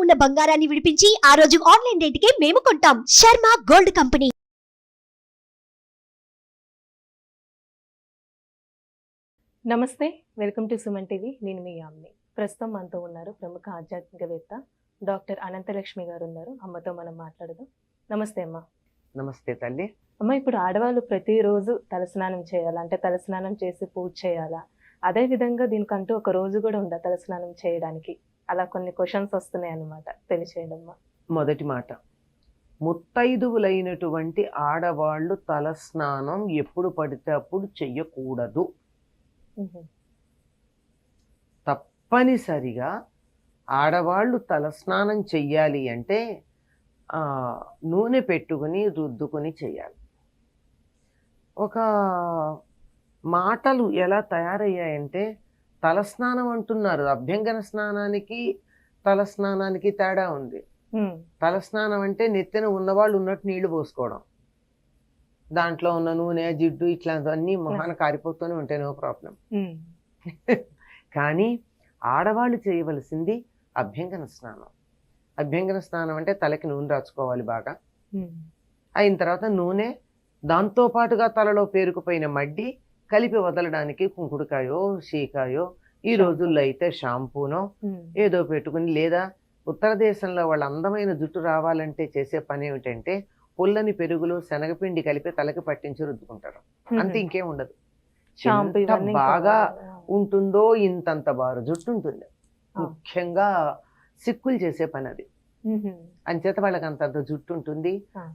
ఉన్న బంగారాన్ని విడిపించి ఆ రోజు ఆన్లైన్ రేటుకే మేము కొంటాం. Sharma gold company. నమస్తే, వెల్కమ్ టు సుమన్ టీవీ. నేను మీ యామ్ని. ప్రస్తుతం మనతో ఉన్నారు ప్రముఖ ఆధ్యాత్మికవేత్త డాక్టర్ అనంతలక్ష్మి గారు ఉన్నారు. అమ్మతో మనం మాట్లాడదాం. నమస్తే అమ్మ. నమస్తే తల్లి. అమ్మ, ఇప్పుడు ఆడవాళ్ళు ప్రతిరోజు తలస్నానం చేయాలా? అంటే తలస్నానం చేసి పూజ చేయాలా? అదే విధంగా దీనికంటూ ఒక రోజు కూడా ఉందా తలస్నానం చేయడానికి? అలా కొన్ని క్వశ్చన్స్ వస్తున్నాయి అన్నమాట, తెలియచేయడమ్మా. మొదటి మాట, ముత్తైదువులైనటువంటి ఆడవాళ్ళు తలస్నానం ఎప్పుడు పడితే అప్పుడు చెయ్యకూడదు. తప్పనిసరిగా ఆడవాళ్ళు తలస్నానం చెయ్యాలి అంటే నూనె పెట్టుకుని రుద్దుకొని చెయ్యాలి. ఒక మాటలు ఎలా తయారయ్యాయంటే తలస్నానం అంటున్నారు. అభ్యంగన స్నానానికి తలస్నానానికి తేడా ఉంది. తలస్నానం అంటే నెత్తిన ఉన్నవాళ్ళు ఉన్నట్టు నీళ్లు పోసుకోవడం, దాంట్లో ఉన్న నూనె జిడ్డు ఇట్లాంటివన్నీ మొహాన కారిపోతూనే ఉంటాయి, నో ప్రాబ్లం. కానీ ఆడవాళ్ళు చేయవలసింది అభ్యంగన స్నానం. అభ్యంగన స్నానం అంటే తలకి నూనె రాచుకోవాలి బాగా. అయిన తర్వాత నూనె, దాంతోపాటుగా తలలో పేరుకుపోయిన మడ్డి కలిపి వదలడానికి కుంకుడుకాయో షీకాయో, ఈ రోజుల్లో అయితే షాంపూనో ఏదో పెట్టుకుని, లేదా ఉత్తర దేశంలో వాళ్ళ అందమైన జుట్టు రావాలంటే చేసే పని ఏమిటంటే పుల్లని పెరుగులు శనగపిండి కలిపి తలకి పట్టించి రుద్దుకుంటారు. అంతే, ఇంకేం ఉండదు. ఎంత బాగా ఉంటుందో, ఇంతంత బారు జుట్టు ఉంటుంది. ముఖ్యంగా సిక్కులు చేసే పని అది. అంచేత వాళ్ళకి అంతంత జుట్టు ఉంటుంది.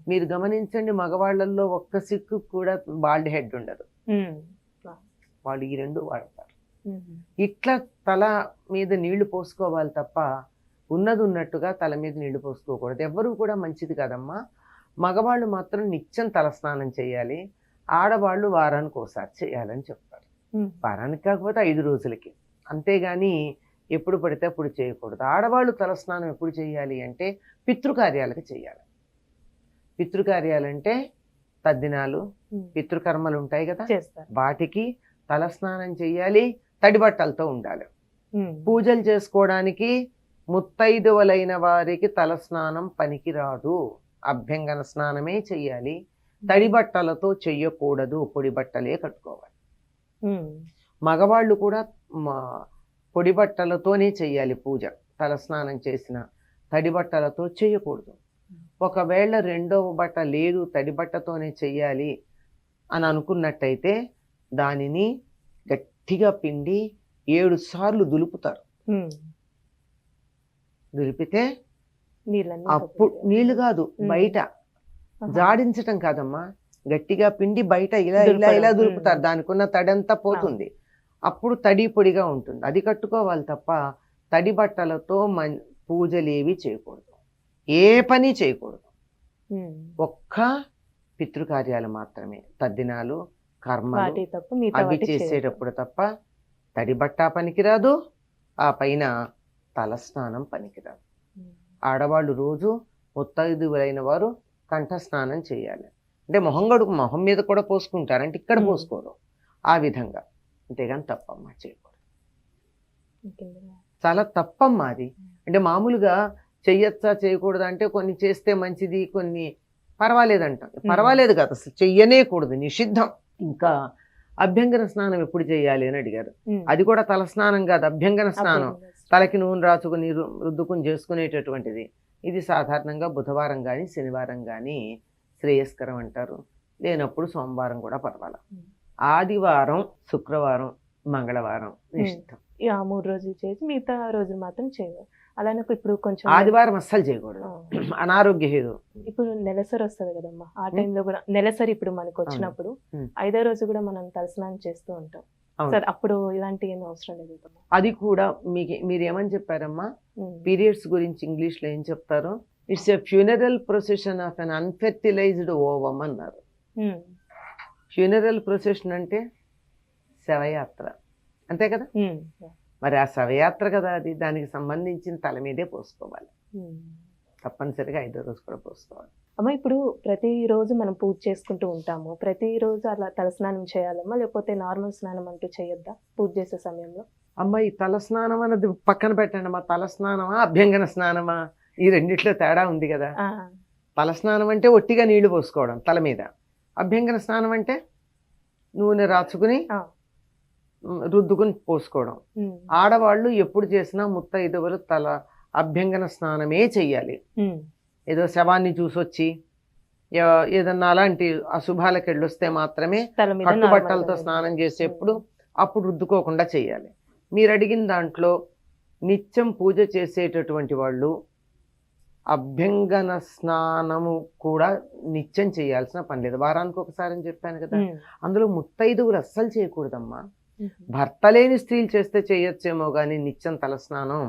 మీరు గమనించండి, మగవాళ్ళల్లో ఒక్క సిక్కు కూడా బాల్డ్ హెడ్ ఉండదు. వాళ్ళు ఈ రెండు వాడతారు. ఇట్లా తల మీద నీళ్లు పోసుకోవాలి తప్ప ఉన్నది ఉన్నట్టుగా తల మీద నీళ్లు పోసుకోకూడదు. ఎవ్వరూ కూడా మంచిది కాదమ్మా. మగవాళ్ళు మాత్రం నిత్యం తలస్నానం చేయాలి, ఆడవాళ్ళు వారానికి ఒకసారి చేయాలని చెప్తారు. వారానికి కాకపోతే 5 రోజులకి, అంతేగాని ఎప్పుడు పడితే అప్పుడు చేయకూడదు. ఆడవాళ్ళు తలస్నానం ఎప్పుడు చేయాలి అంటే పితృకార్యాలకు చేయాలి. పితృకార్యాలంటే తద్దినాలు, పితృకర్మలు ఉంటాయి కదా, వాటికి తలస్నానం చేయాలి, తడి బట్టలతో ఉండాలి. పూజలు చేసుకోవడానికి ముత్తైదువలైన వారికి తలస్నానం పనికిరాదు, అభ్యంగన స్నానమే చెయ్యాలి. తడి బట్టలతో చెయ్యకూడదు, పొడి బట్టలే కట్టుకోవాలి. మగవాళ్ళు కూడా పొడి బట్టలతోనే చెయ్యాలి పూజ. తలస్నానం చేసిన తడి బట్టలతో చేయకూడదు. ఒకవేళ రెండవ బట్ట లేదు, తడి బట్టతోనే చెయ్యాలి అని అనుకున్నట్టయితే దానిని గట్టిగా పిండి 7 సార్లు దులుపుతారు. దులిపితే అప్పుడు నీళ్లు కాదు, బయట జాడించటం కాదమ్మా, గట్టిగా పిండి బయట ఇలా ఇలా ఇలా దులుపుతారు. దానికి ఉన్న తడంతా పోతుంది, అప్పుడు తడి పొడిగా ఉంటుంది. అది కట్టుకోవాలి తప్ప తడి బట్టలతో పూజలేవి చేయకూడదు, ఏ పని చేయకూడదు. ఒక్క పితృకార్యాలు మాత్రమే, తద్దినాలు కర్మలు అవి చేసేటప్పుడు తప్ప తడి బట్ట పనికిరాదు, ఆ పైన తలస్నానం పనికిరాదు. ఆడవాళ్ళు రోజు ముత్తైదువులైన వారు కంఠ స్నానం చేయాలి. అంటే మొహం మీద కూడా పోసుకుంటారు, అంటే ఇక్కడ పోసుకోరు, ఆ విధంగా. అంతేగాని తప్పమ్మా, చేయకూడదు. చాలా తప్పమ్మా అది. అంటే మామూలుగా చెయ్యొచ్చా చేయకూడదు అంటే కొన్ని చేస్తే మంచిది, కొన్ని పర్వాలేదంట. పర్వాలేదు కాదు, అసలు చెయ్యనేకూడదు, నిషిద్ధం. ఇంకా అభ్యంగన స్నానం ఎప్పుడు చేయాలి అని అడిగారు. అది కూడా తల స్నానం కాదు, అభ్యంగన స్నానం. తలకి నూనె రాచుకుని రుద్దుకుని చేసుకునేటటువంటిది. ఇది సాధారణంగా బుధవారం కానీ శనివారం కానీ శ్రేయస్కరం అంటారు. లేనప్పుడు సోమవారం కూడా పర్వాలేదు. ఆదివారం, శుక్రవారం, మంగళవారం నిషిద్ధం. 3 రోజులు చేసి మిగతా రోజులు మాత్రం చేయదు. అలానే ఇప్పుడు కొంచెం ఆదివారం అస్సలు చేయకూడదు, అనారోగ్య హేతు. ఇప్పుడు నెలసరి వస్తుంది కదమ్మా, ఆ టైంలో కూడా నెలసరి ఇప్పుడు మనకు వచ్చినప్పుడు 5వ రోజు కూడా మనం తలస్నానం చేస్తూ ఉంటాం. సార్, అప్పుడు ఇలాంటి ఏం అవసరం లేదు. అది కూడా మీరు ఏమని చెప్పారమ్మా, పీరియడ్స్ గురించి ఇంగ్లీష్ లో ఏం చెప్తారు? It's a funeral procession of an unfertilised ovum అన్నారు. ఫ్యూనరల్ ప్రొసెషన్ అంటే శవయాత్ర, అంతే కదా. మరి ఆ శవయాత్ర కదా అది, దానికి సంబంధించిన తల మీదే పోసుకోవాలి. తప్పనిసరిగా 5వ రోజు కూడా పోసుకోవాలి. అమ్మ, ఇప్పుడు ప్రతిరోజు మనం పూజ చేసుకుంటూ ఉంటాము, ప్రతిరోజు అలా తలస్నానం చేయాలమ్మా, లేకపోతే నార్మల్ స్నానం అంటూ చేయొద్దా పూజ చేసే సమయంలో? అమ్మ ఈ తల స్నానం అన్నది పక్కన పెట్టండి అమ్మా, తల స్నానమా అభ్యంగన స్నానమా, ఈ రెండిట్లో తేడా ఉంది కదా. ఆ, తల స్నానం అంటే ఒట్టిగా నీళ్లు పోసుకోవడం తల మీద, అభ్యంగన స్నానం అంటే నూనె రాచుకుని ఆ. రుద్దుకుని పోసుకోవడం. ఉమ్, ఆడవాళ్ళు ఎప్పుడు చేసినా ముత్తైదువులు తల అభ్యంగన స్నానమే చెయ్యాలి. ఉమ్, ఏదో శవాన్ని చూసొచ్చి ఏదన్నా అలాంటి అశుభాలకు వెళ్ళొస్తే మాత్రమే తల మీద కట్టుబట్టలతో normal గా స్నానం చేసేప్పుడు అప్పుడు రుద్దుకోకుండా చేయాలి. మీరు అడిగిన దాంట్లో నిత్యం పూజ చేసేటటువంటి వాళ్ళు అభ్యంగన స్నానము కూడా నిత్యం చేయాల్సిన పని లేదు, వారానికి ఒకసారి అని చెప్పాను కదా. ఉమ్, అందులో ముత్తైదువులు అస్సలు చేయకూడదమ్మా. ఉమ్, భర్త లేని స్త్రీలు చేస్తే చేయొచ్చేమో కానీ నిత్యం తలస్నానం,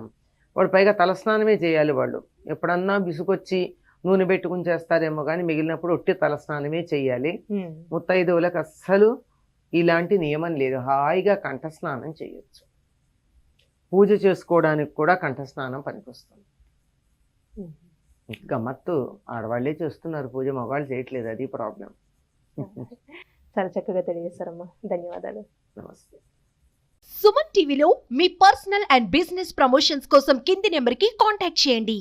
వాడు పైగా తలస్నానమే చేయాలి. వాళ్ళు ఎప్పుడన్నా విసుకొచ్చి నూనె పెట్టుకుని చేస్తారేమో కానీ మిగిలినప్పుడు ఒట్టి తలస్నానమే చేయాలి. ఉమ్, ముత్తైదువులకు అస్సలు ఇలాంటి నియమం లేదు, హాయిగా కంఠస్నానం చేయొచ్చు. పూజ చేసుకోవడానికి కూడా కంఠస్నానం పనికొస్తుంది. ఉమ్. గమ్మత్తు, ఆడవాళ్లే చేస్తున్నారు పూజ, మగవాళ్ళు చేయట్లేదు, అది ప్రాబ్లం. చాలా చక్కగా తెలియజేశారమ్మా, ధన్యవాదాలు. నమస్తే. సుమన్ టీవీలో మీ పర్సనల్ అండ్ బిజినెస్ ప్రమోషన్స్ కోసం కింది నెంబర్కి కాంటాక్ట్ చేయండి.